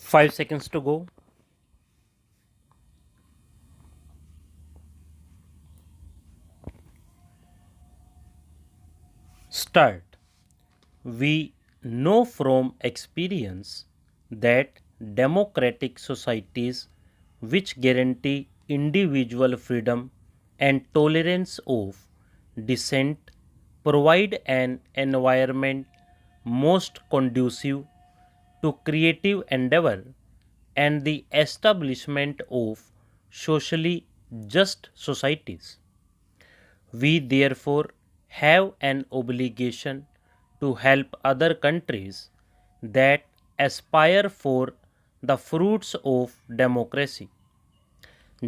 5 seconds to go. Start. We know from experience that democratic societies which guarantee individual freedom and tolerance of dissent provide an environment most conducive to creative endeavor and the establishment of socially just societies. We therefore have an obligation to help other countries that aspire for the fruits of democracy,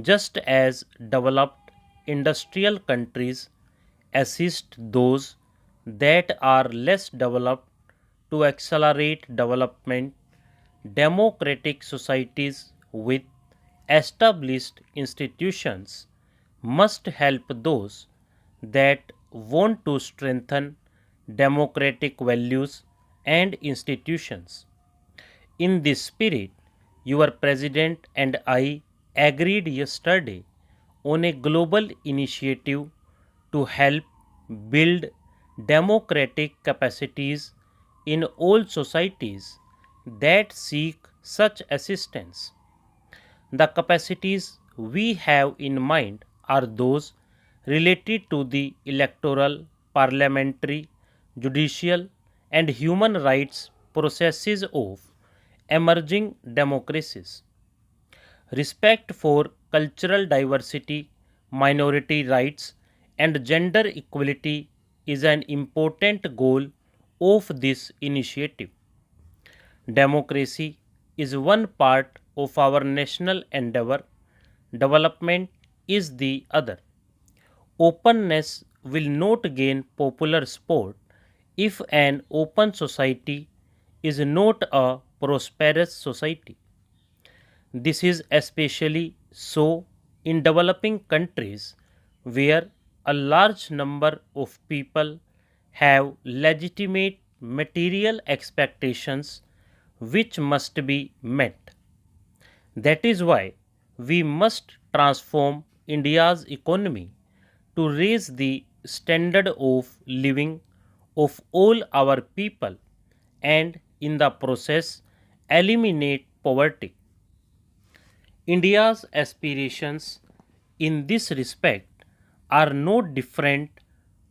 just as developed industrial countries assist those that are less developed to accelerate development. Democratic societies with established institutions must help those that want to strengthen democratic values and institutions. In this spirit, your president and I agreed yesterday on a global initiative to help build democratic capacities in all societies that seek such assistance. The capacities we have in mind are those related to the electoral, parliamentary, judicial, and human rights processes of emerging democracies. Respect for cultural diversity, minority rights, and gender equality is an important goal of this initiative. Democracy is one part of our national endeavor, development is the other. Openness will not gain popular support if an open society is not a prosperous society. This is especially so in developing countries where a large number of people have legitimate material expectations which must be met. That is why we must transform India's economy to raise the standard of living of all our people and in the process eliminate poverty. India's aspirations in this respect are no different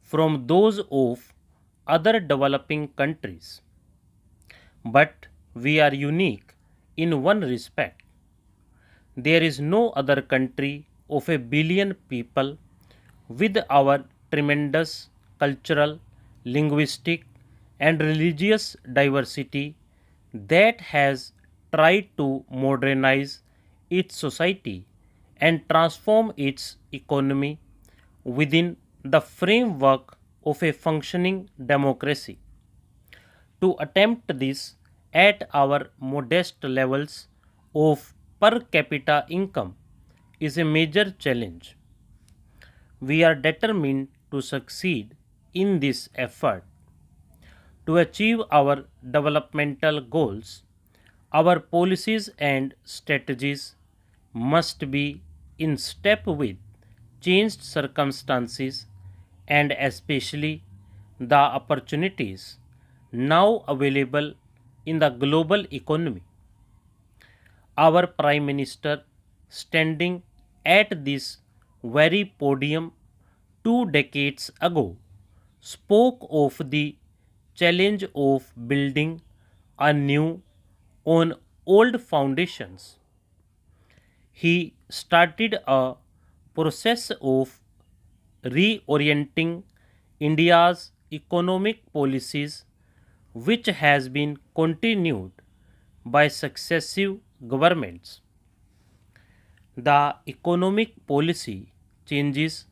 from those of other developing countries. But we are unique in one respect. There is no other country of a billion people with our tremendous cultural, linguistic, and religious diversity that has tried to modernize its society and transform its economy within the framework of a functioning democracy. To attempt this at our modest levels of per capita income is a major challenge. We are determined to succeed in this effort. To achieve our developmental goals, our policies and strategies must be in step with changed circumstances and especially the opportunities now available in the global economy. Our Prime Minister, standing at this very podium 2 decades ago, spoke of the challenge of building anew on old foundations. He started a process of reorienting India's economic policies, which has been continued by successive governments. The economic policy changes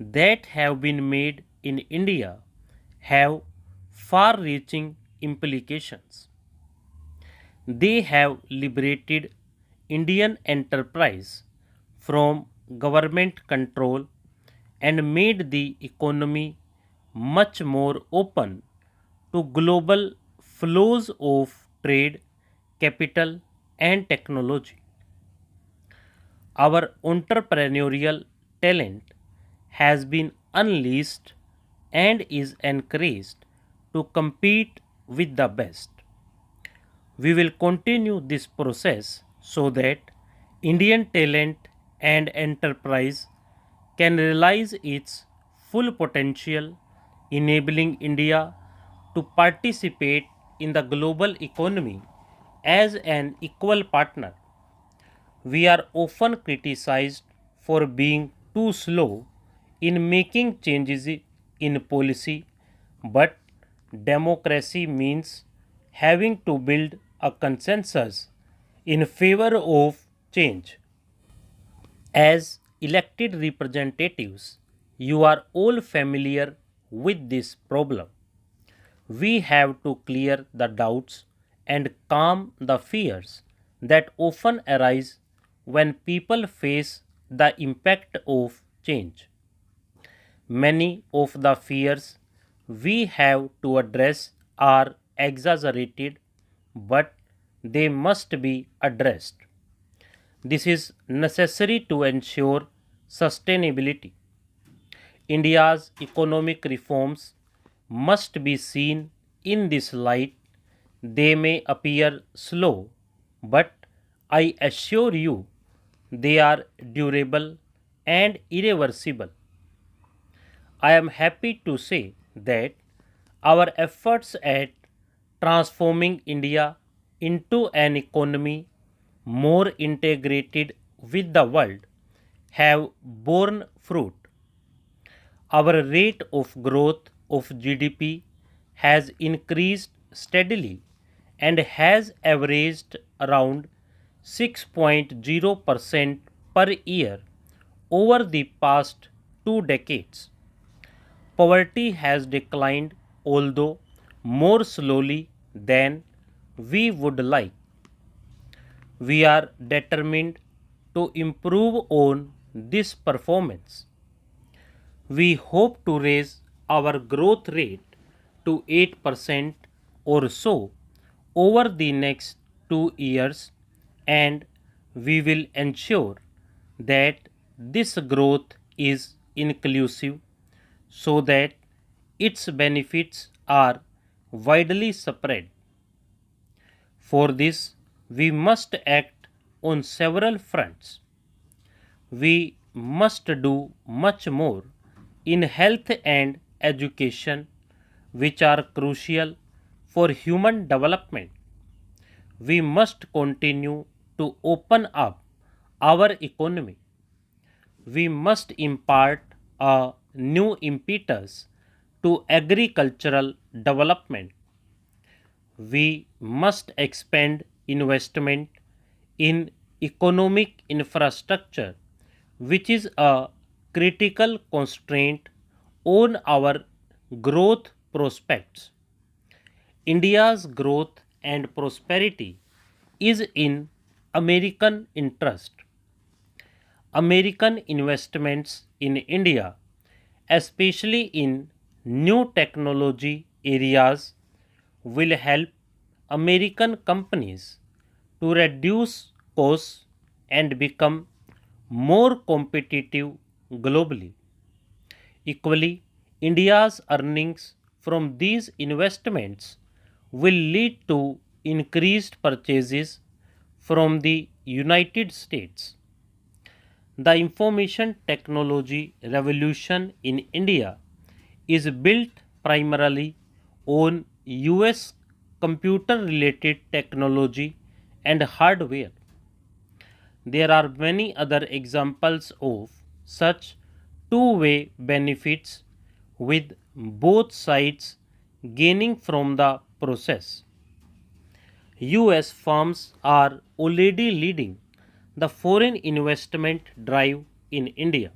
that have been made in India have far reaching implications. They have liberated Indian enterprise from government control and made the economy much more open to global flows of trade, capital, and technology. Our entrepreneurial talent has been unleashed and is encouraged to compete with the best. We will continue this process so that Indian talent and enterprise can realize its full potential, enabling India to participate in the global economy as an equal partner. We are often criticized for being too slow in making changes in policy, but democracy means having to build a consensus in favor of change. As elected representatives, you are all familiar with this problem. We have to clear the doubts and calm the fears that often arise when people face the impact of change. Many of the fears we have to address are exaggerated, but they must be addressed. This is necessary to ensure sustainability. India's economic reforms must be seen in this light. They may appear slow, but I assure you they are durable and irreversible. I am happy to say that our efforts at transforming India into an economy more integrated with the world have borne fruit. Our rate of growth of GDP has increased steadily and has averaged around 6.0% per year over the past 2 decades. Poverty has declined, although more slowly than we would like. We are determined to improve on this performance. We hope to raise our growth rate to 8% or so over the next 2 years, and we will ensure that this growth is inclusive so that its benefits are widely spread. For this, we must act on several fronts. We must do much more in health and education, which are crucial for human development. We must continue to open up our economy. We must impart a new impetus to agricultural development. We must expand investment in economic infrastructure, which is a critical constraint on our growth prospects. India's growth and prosperity is in American interest. American investments in India, especially in new technology areas, will help American companies to reduce costs and become more competitive globally. Equally, India's earnings from these investments will lead to increased purchases from the United States. The information technology revolution in India is built primarily on US computer related technology and hardware. There are many other examples of such two-way benefits with both sides gaining from the process. US firms are already leading the foreign investment drive in India.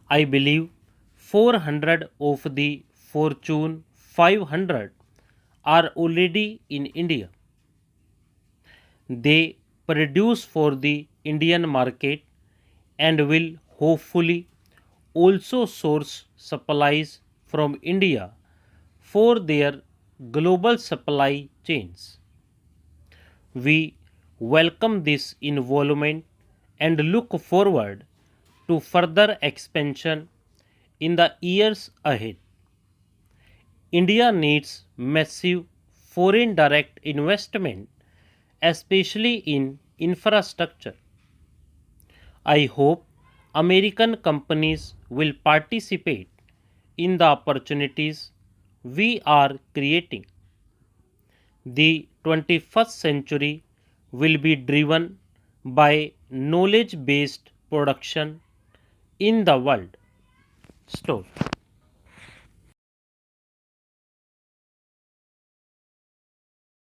I believe 400 of the Fortune 500 are already in India. They produce for the Indian market and will hopefully also source supplies from India for their global supply chains. We welcome this involvement and look forward to further expansion in the years ahead. India needs massive foreign direct investment, especially in infrastructure. I hope American companies will participate in the opportunities we are creating. The 21st century will be driven by knowledge based production in the world store.